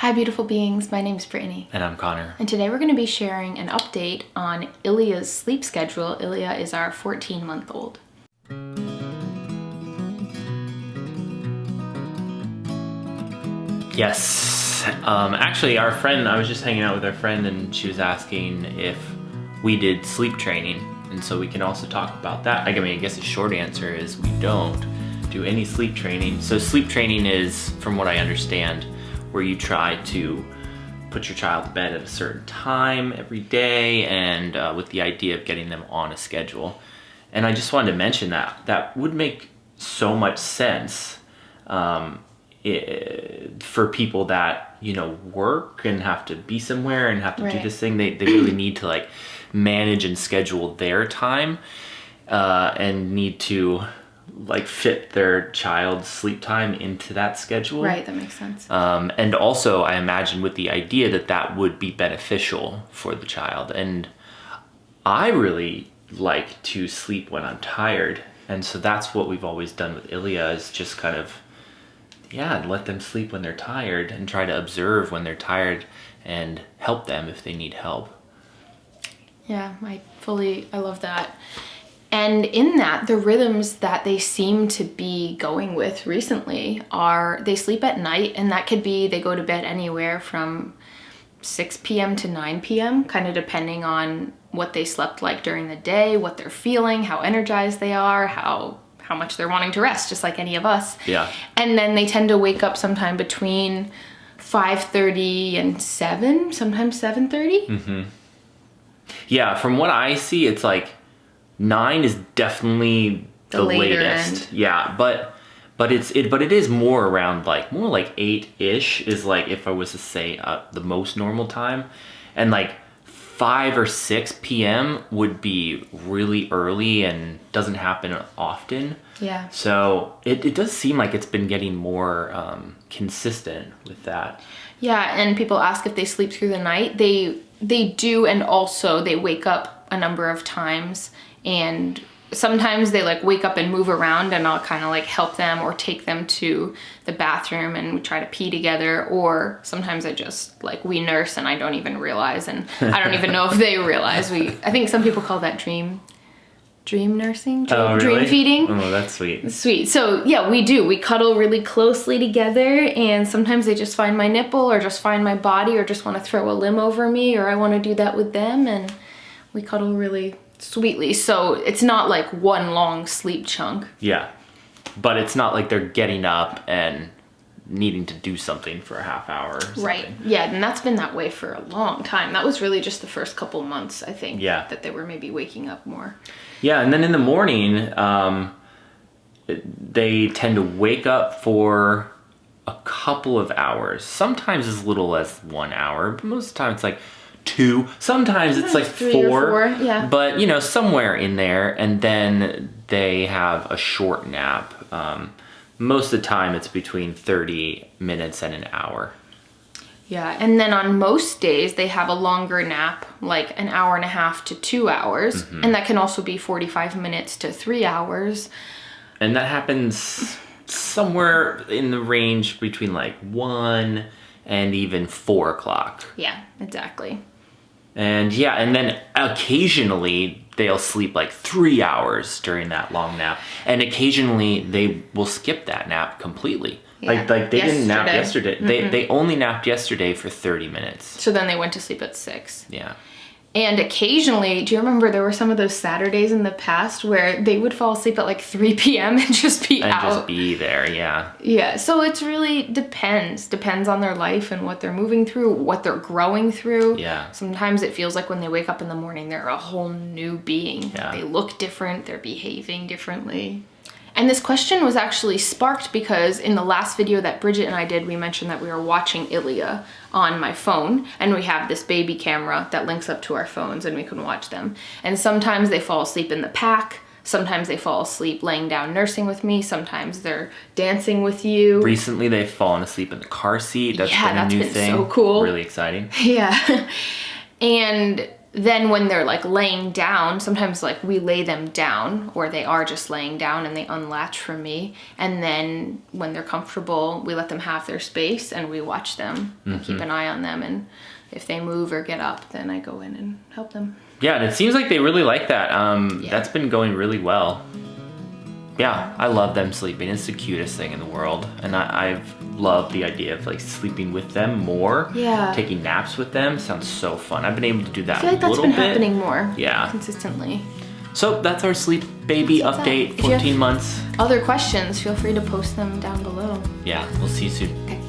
Hi beautiful beings, my name's Brittany. And I'm Connor. And today we're going to be sharing an update on Ilya's sleep schedule. Ilya is our 14-month-old. Yes. Actually, our friend, I was just hanging out with our friend and she was asking if we did sleep training. And so we can also talk about that. I mean, I guess the short answer is we don't do any sleep training. So sleep training is, from what I understand, where you try to put your child to bed at a certain time every day and with the idea of getting them on a schedule. And I just wanted to mention that would make so much sense for people that, you know, work and have to be somewhere and have to do this thing. They really need to like manage and schedule their time and need to like fit their child's sleep time into that schedule. Right, that makes sense. And also I imagine with the idea that that would be beneficial for the child. And I really like to sleep when I'm tired. And so that's what we've always done with Ilya, is just kind of, let them sleep when they're tired and try to observe when they're tired and help them if they need help. Yeah, I love that. And in that, the rhythms that they seem to be going with recently are they sleep at night, and that could be they go to bed anywhere from 6 p.m. to 9 p.m., kind of depending on what they slept like during the day, what they're feeling, how energized they are, how much they're wanting to rest, just like any of us. Yeah. And then they tend to wake up sometime between 5:30 and 7, sometimes 7:30. Mm-hmm. Yeah, from what I see, it's like 9 is definitely the latest. End. Yeah, but it is more around more like 8-ish is like, if I was to say the most normal time, and like 5 or 6 p.m. would be really early and doesn't happen often. Yeah. So it does seem like it's been getting more consistent with that. Yeah, and people ask if they sleep through the night. They do, and also they wake up a number of times, and sometimes they like wake up and move around, and I'll kind of like help them or take them to the bathroom and we try to pee together, or sometimes I just we nurse and I don't even realize, and I don't even know if they realize. I think some people call that dream nursing, dream feeding. Oh, that's sweet. Sweet. So yeah, we do. We cuddle really closely together, and sometimes they just find my nipple or just find my body or just want to throw a limb over me, or I want to do that with them, and we cuddle really sweetly. So it's not like one long sleep chunk. Yeah. But it's not like they're getting up and needing to do something for a half hour or something. Right. Yeah, and that's been that way for a long time. That was really just the first couple months, I think, that they were maybe waking up more. Yeah, and then in the morning, they tend to wake up for a couple of hours. Sometimes as little as 1 hour, but most of the time it's like 2. Sometimes it's like 3 4. or 4, yeah. But, you know, somewhere in there. And then they have a short nap. Most of the time it's between 30 minutes and an hour. Yeah, and then on most days they have a longer nap, like an hour and a half to 2 hours. Mm-hmm. And that can also be 45 minutes to 3 hours. And that happens somewhere in the range between like 1 and even 4 o'clock. Yeah, exactly. And yeah, and then occasionally they'll sleep like 3 hours during that long nap. And occasionally they will skip that nap completely. Yeah. Like they didn't nap yesterday. Mm-hmm. They only napped yesterday for 30 minutes. So then they went to sleep at 6. Yeah. And occasionally, do you remember there were some of those Saturdays in the past where they would fall asleep at like 3 p.m. and just be out? And just be there, yeah. Yeah, so it's really depends on their life and what they're moving through, what they're growing through. Yeah. Sometimes it feels like when they wake up in the morning, they're a whole new being. Yeah. They look different, they're behaving differently. And this question was actually sparked because in the last video that Bridget and I did, we mentioned that we were watching Ilya on my phone, and we have this baby camera that links up to our phones and we can watch them. And sometimes they fall asleep in the pack, sometimes they fall asleep laying down nursing with me, sometimes they're dancing with you. Recently they've fallen asleep in the car seat. That's been a new thing. So cool. Really exciting. Yeah. And then when they're like laying down, sometimes like we lay them down or they are just laying down and they unlatch from me. And then when they're comfortable, we let them have their space and we watch them and keep an eye on them. And if they move or get up, then I go in and help them. Yeah, and it seems like they really like that. That's been going really well. Yeah, I love them sleeping. It's the cutest thing in the world. And I've loved the idea of like sleeping with them more. Yeah. Taking naps with them sounds so fun. I've been able to do that I feel like a that's little been bit. happening more. Yeah. Consistently. So that's our sleep baby That's update, that. If you have 14 months. Other questions, feel free to post them down below. Yeah, we'll see you soon. Okay.